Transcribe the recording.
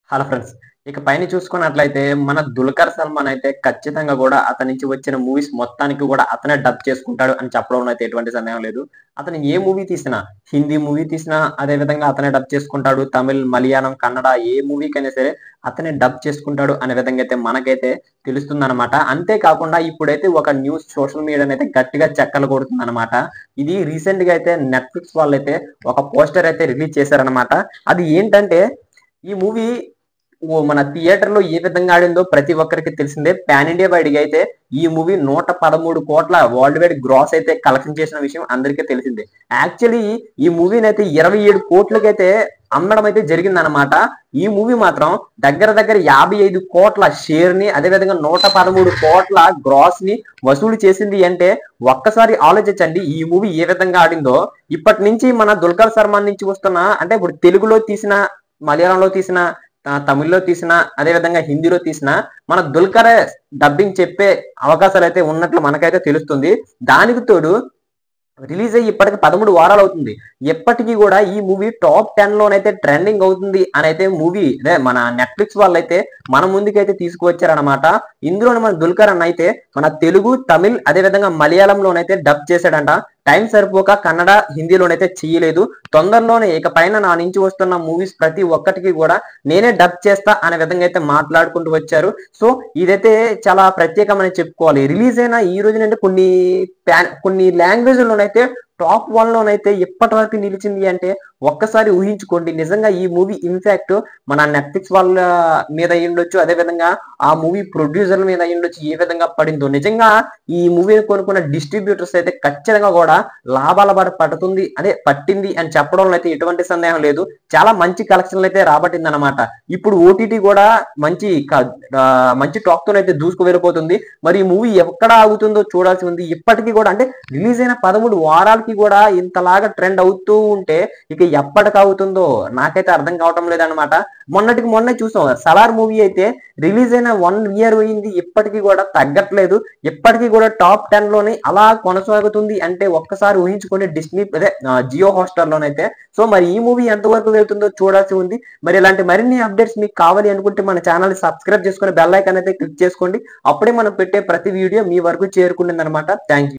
Hello friends. ఇక పైన చూసుకున్నట్లయితే మన 'దుల్కర్ సల్మాన్' అయితే ఖచ్చితంగా గూడా అతని నుంచి వచ్చిన మూవీస్ మొత్తానికి గూడా అతనే డబ్ చేసుకుంటాడు అని చెప్పడంలో అయితే ఎటువంటి సందేహం లేదు. అతను ఏ మూవీ తీసినా, హిందీ మూవీ తీసినా అదే విధంగా అతనే డబ్ చేసుకుంటాడు. తమిళ్, మలయాళం, కన్నడ ఏ మూవీకైనా సరే అతనే డబ్ చేసుకుంటాడు అనే విధంగా అయితే మనకైతే తెలుస్తుందనమాట. అంతే కాకుండా ఇప్పుడైతే ఒక న్యూస్ సోషల్ మీడియానైతే గట్టిగా చక్కర్లు కొడుతుందనమాట. ఇది రీసెంట్‌గా అయితే నెట్‌ఫ్లిక్స్ వాళ్ళైతే ఒక పోస్టర్ అయితే రిలీజ్ చేశారనమాట. అది ఏంటంటే ఈ మూవీ మన థియేటర్‌లో ఏ విధంగా ఆడిందో ప్రతి ఒక్కరికి తెలిసిందే. పాన్ ఇండియా వైడ్‌గా అయితే ఈ మూవీ 113,00,00,000 వరల్డ్ వైడ్ గ్రాస్ అయితే కలెక్షన్ చేసిన విషయం అందరికీ తెలిసిందే. యాక్చువల్లీ ఈ మూవీనైతే 27,00,00,000కైతే అమ్మడం అయితే జరిగిందనమాట. ఈ మూవీ మాత్రం దగ్గర దగ్గర 55,00,00,000 షేర్‌ని అదే విధంగా 113,00,00,000 గ్రాస్‌ని వసూలు చేసింది అంటే ఒక్కసారి ఆలోచించండి ఈ మూవీ ఏ విధంగా ఆడిందో. ఇప్పటి నుంచి మన 'దుల్కర్ సల్మాన్' నుంచి వస్తున్న అంటే ఇప్పుడు తెలుగులో తీసిన, మలయాళంలో తీసిన, తమిళ్లో తీసిన, అదే విధంగా హిందీలో తీసిన మన 'దుల్కరే' డబ్బింగ్ చెప్పే అవకాశాలు అయితే ఉన్నట్లు మనకైతే తెలుస్తుంది. దానికి తోడు రిలీజ్ అయ్యి ఇప్పటికి 13 వారాలు అవుతుంది. ఎప్పటికీ కూడా ఈ మూవీ టాప్ 10 లోనైతే ట్రెండింగ్ అవుతుంది అని అయితే మూవీ అదే మన నెట్‌ఫ్లిక్స్ వాళ్ళైతే మన ముందుకైతే తీసుకువచ్చారనమాట. ఇందులోనే మన 'దుల్కర్' అన్న అయితే మన తెలుగు, తమిళ్ అదే విధంగా మలయాళంలోనైతే డబ్ చేశాడంట. టైం సరిపోక కన్నడ, హిందీలోనైతే చేయలేదు. తొందరలోనే ఇక పైన నా నుంచి వస్తున్న మూవీస్ ప్రతి ఒక్కటికి కూడా నేనే డబ్ చేస్తా అనే విధంగా అయితే మాట్లాడుకుంటూ వచ్చారు. సో ఇదైతే చాలా ప్రత్యేకమని చెప్పుకోవాలి. రిలీజ్ అయిన ఈ రోజునంటే కొన్ని లాంగ్వేజ్‌లోనైతే టాప్ 1 లోనైతే ఇప్పటి వరకు నిలిచింది అంటే ఒక్కసారి ఊహించుకోండి. నిజంగా ఈ మూవీ ఇన్‌ఫాక్ట్ మన నెట్‌ఫ్లిక్స్ వాళ్ళ మీద అయ్యుండొచ్చు. అదే విధంగా ఆ మూవీ ప్రొడ్యూసర్‌ల మీద అయ్యుండొచ్చు. ఏ విధంగా పడిందో. నిజంగా ఈ మూవీని కొనుక్కున్న డిస్ట్రిబ్యూటర్స్ అయితే ఖచ్చితంగా కూడా లాభాల బాట పట్టింది అని చెప్పడంలో అయితే ఎటువంటి సందేహం లేదు. చాలా మంచి కలెక్షన్‌లు అయితే రాబట్టిందనమాట. ఇప్పుడు ఓటీటీ కూడా మంచి టాక్ తోనైతే దూసుకు వెళ్ళిపోతుంది. మరి ఈ మూవీ ఎక్కడ ఆగుతుందో చూడాల్సి ఉంది. ఇప్పటికీ కూడా అంటే రిలీజ్ అయిన 13 వారాలకి కూడా ఇంతలాగా ట్రెండ్ అవుతూ ఉంటే ఇక ఎప్పటికి అవుతుందో నాకైతే అర్థం కావటం లేదనమాట. మొన్నటికి మొన్నే చూసాం 'సలార్' మూవీ అయితే రిలీజ్ అయిన 1 ఇయర్ అయింది. ఇప్పటికీ కూడా తగ్గట్లేదు. ఇప్పటికీ కూడా టాప్ 10 లోనే అలా కొనసాగుతుంది అంటే ఒక్కసారి ఊహించుకోండి. జియో హాట్‌స్టార్ లోనైతే. సో మరి ఈ మూవీ ఎంతవరకు వెళ్తుందో చూడాల్సి ఉంది. మరి ఇలాంటి మరిన్ని అప్డేట్స్ మీకు కావాలి అనుకుంటే మన ఛానల్‌ని సబ్స్క్రైబ్ చేసుకొని బెల్ ఐకాన్ అయితే క్లిక్ చేసుకోండి. అప్పుడే మనం పెట్టే ప్రతి వీడియో మీ వరకు చేరుకుంటుందన్నమాట. Thank you.